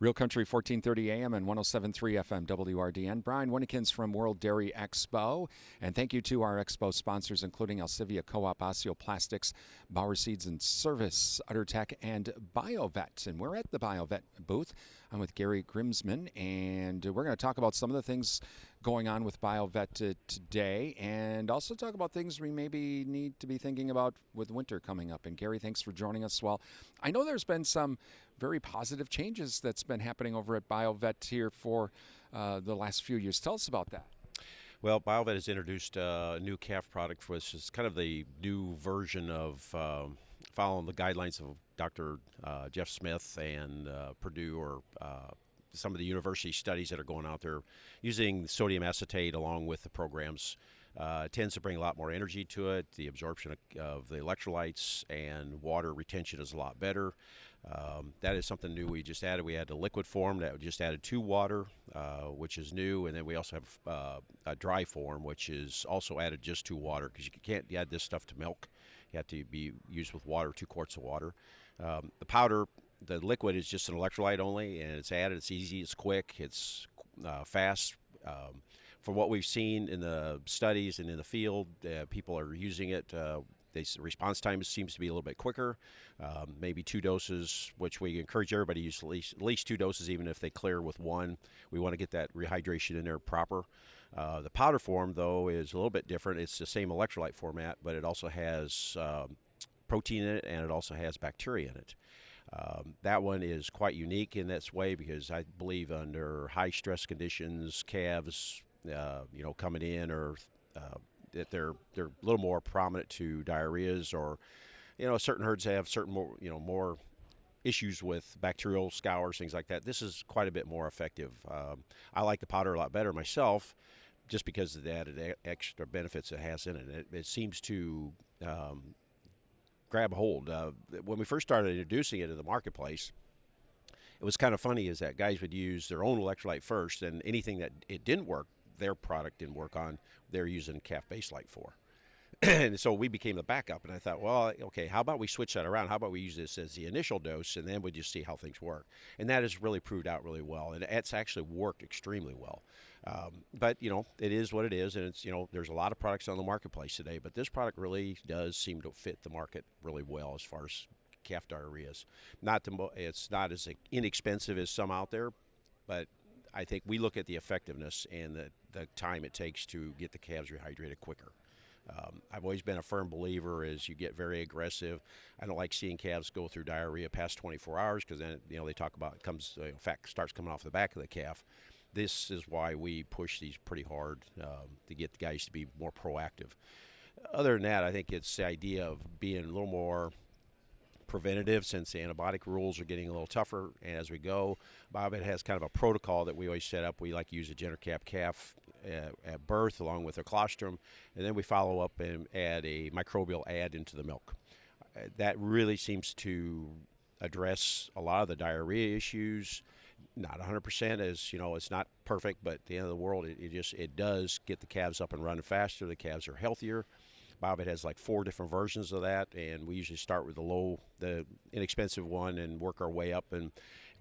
Real Country 1430 AM and 107.3 FM WRDN. Brian Winnikins from World Dairy Expo. And thank you to our Expo sponsors, including Alcivia Co-op, Osteoplastics, Bauer Seeds and Service, UtterTech, and Bio Vet. And we're at the Bio Vet booth. I'm with Gary Grimsman, and we're going to talk about some of the things going on with Bio Vet today, and also talk about things we maybe need to be thinking about with winter coming up. And Gary, thanks for joining us. Well, I know there's been some very positive changes that's been happening over at Bio Vet here for the last few years. Tell us about that. Well, Bio Vet has introduced a new calf product, which is kind of the new version of following the guidelines of Dr. Jeff Smith and Purdue, or some of the university studies that are going out there using sodium acetate along with the programs. Tends to bring a lot more energy to it. The absorption of the electrolytes and water retention is a lot better. That is something new we just added. We had a liquid form that we just added to water, which is new, and then we also have a dry form, which is also added just to water, because you can't add this stuff to milk. You have to be used with water, 2 quarts of water. The powder, the liquid, is just an electrolyte only, and it's added. It's easy, it's quick, it's fast. For what we've seen in the studies and in the field, people are using it. The response time seems to be a little bit quicker, maybe 2 doses, which we encourage everybody to use at least 2 doses, even if they clear with 1. We want to get that rehydration in there proper. The powder form, though, is a little bit different. It's the same electrolyte format, but it also has protein in it, and it also has bacteria in it. That one is quite unique in this way, because I believe under high stress conditions, calves, coming in, or that they're a little more prominent to diarrheas, or certain herds have certain more issues with bacterial scours, things like that. This is quite a bit more effective. I like the powder a lot better myself, just because of the added extra benefits it has in it. It seems to grab hold. When we first started introducing it in the marketplace, it was kind of funny is that guys would use their own electrolyte first, and anything that it didn't work, their product didn't work on, they're using calf base light for. And so we became the backup, and I thought, well, okay, how about we switch that around? How about we use this as the initial dose, and then we just see how things work? And that has really proved out really well, and it's actually worked extremely well. But it is what it is, and it's there's a lot of products on the marketplace today, but this product really does seem to fit the market really well as far as calf diarrheas. It's not as inexpensive as some out there, but I think we look at the effectiveness and the time it takes to get the calves rehydrated quicker. I've always been a firm believer as you get very aggressive. I don't like seeing calves go through diarrhea past 24 hours, because then they talk about fat starts coming off the back of the calf. This is why we push these pretty hard to get the guys to be more proactive. Other than that, I think it's the idea of being a little more preventative, since the antibiotic rules are getting a little tougher as we go. Bio Vet has kind of a protocol that we always set up. We like to use a gender-capped calf at birth along with a colostrum, and then we follow up and add a microbial add into the milk. That really seems to address a lot of the diarrhea issues. Not 100%, as it's not perfect, but at the end of the world, it does get the calves up and running faster. The calves are healthier. Bio Vet has like 4 different versions of that, and we usually start with the inexpensive one, and work our way up. And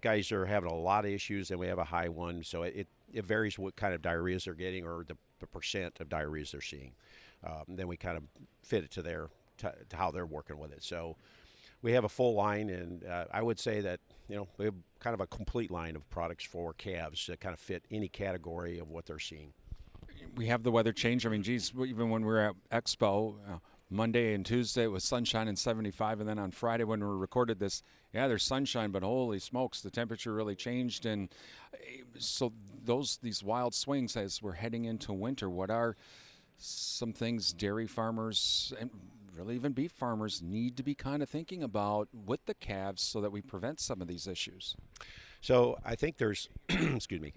guys are having a lot of issues, and we have a high one, so it varies what kind of diarrheas they're getting, or the percent of diarrheas they're seeing. Then we kind of fit it to how they're working with it. So we have a full line, and I would say that we have kind of a complete line of products for calves that kind of fit any category of what they're seeing. We have the weather change. I mean, geez, even when we were at Expo, Monday and Tuesday it was sunshine and 75, and then on Friday when we recorded this, there's sunshine, but holy smokes, the temperature really changed. And so these wild swings as we're heading into winter, what are some things dairy farmers and really even beef farmers need to be kind of thinking about with the calves so that we prevent some of these issues? So I think there's, excuse me,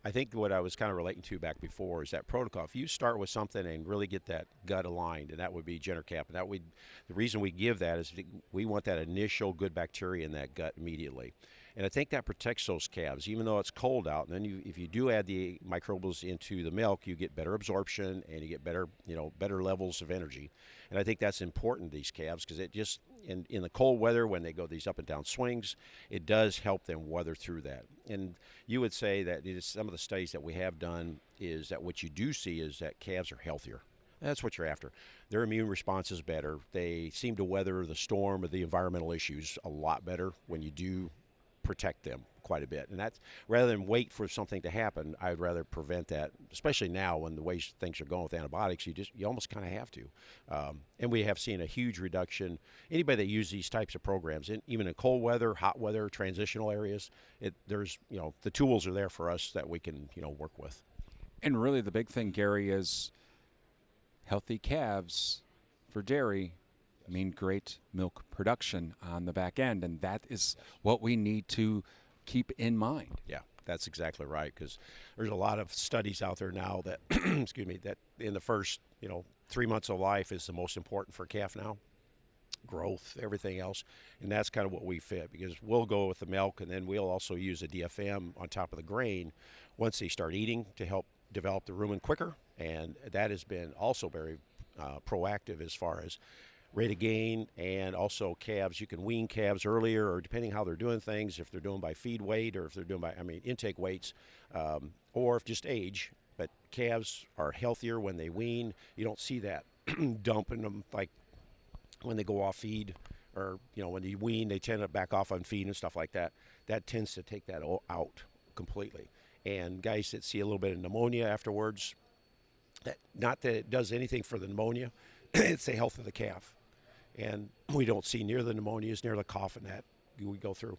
I think what I was kind of relating to back before is that protocol. If you start with something and really get that gut aligned, and that would be gender cap, and the reason we give that is we want that initial good bacteria in that gut immediately. And I think that protects those calves, even though it's cold out. And then if you do add the microbials into the milk, you get better absorption and you get better, better levels of energy. And I think that's important to these calves because it just, in the cold weather, when they go these up and down swings, it does help them weather through that. And you would say that some of the studies that we have done is that what you do see is that calves are healthier. That's what you're after. Their immune response is better. They seem to weather the storm of the environmental issues a lot better when you do protect them quite a bit. And that's rather than wait for something to happen, I'd rather prevent that, especially now when the way things are going with antibiotics. You almost kind of have to. And we have seen a huge reduction. Anybody that uses these types of programs, even in cold weather, hot weather, transitional areas, there's the tools are there for us that we can work with. And really the big thing, Gary, is healthy calves for dairy mean great milk production on the back end, and that is what we need to keep in mind. Yeah, that's exactly right, because there's a lot of studies out there now that, excuse me, that in the first 3 months of life is the most important for a calf now. Growth, everything else, and that's kind of what we fit, because we'll go with the milk, and then we'll also use a DFM on top of the grain once they start eating to help develop the rumen quicker, and that has been also very proactive as far as rate of gain, and also calves. You can wean calves earlier, or depending how they're doing things, if they're doing by feed weight or if they're doing by, intake weights, or if just age. But calves are healthier when they wean. You don't see that dumping them like when they go off feed, or when you wean, they tend to back off on feed and stuff like that. That tends to take that out completely. And guys that see a little bit of pneumonia afterwards, not that it does anything for the pneumonia, it's the health of the calf. And we don't see near the pneumonias, near the cough, and that we go through.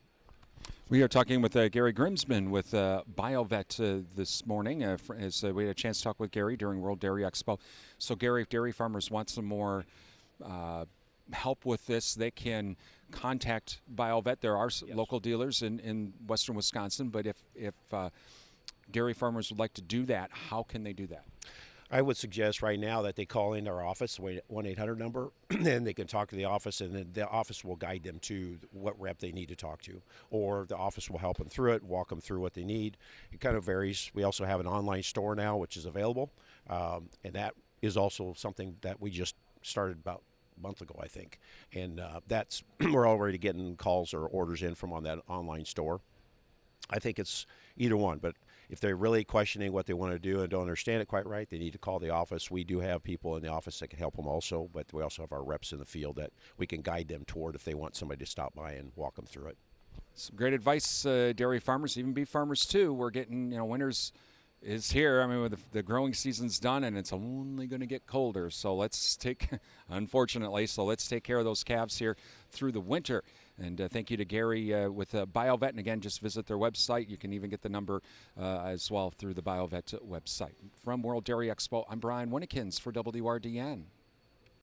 We are talking with Gary Grimsman with Bio Vet this morning. As we had a chance to talk with Gary during World Dairy Expo. So, Gary, if dairy farmers want some more help with this, they can contact Bio Vet. There are local dealers in western Wisconsin, but if dairy farmers would like to do that, how can they do that? I would suggest right now that they call in our office, 1-800 number, and they can talk to the office, and then the office will guide them to what rep they need to talk to, or the office will help them through it, walk them through what they need. It kind of varies. We also have an online store now, which is available, and that is also something that we just started about a month ago, I think, and that's we're already getting calls or orders in from on that online store. I think it's either one, but if they're really questioning what they want to do and don't understand it quite right, they need to call the office. We do have people in the office that can help them also, but we also have our reps in the field that we can guide them toward if they want somebody to stop by and walk them through it. Some great advice, dairy farmers, even beef farmers too. We're getting, winter's is here. The growing season's done, and it's only going to get colder. So let's take care of those calves here through the winter. And thank you to Gary with Bio Vet. And again, just visit their website. You can even get the number as well through the Bio Vet website. From World Dairy Expo, I'm Brian Winnikins for WRDN.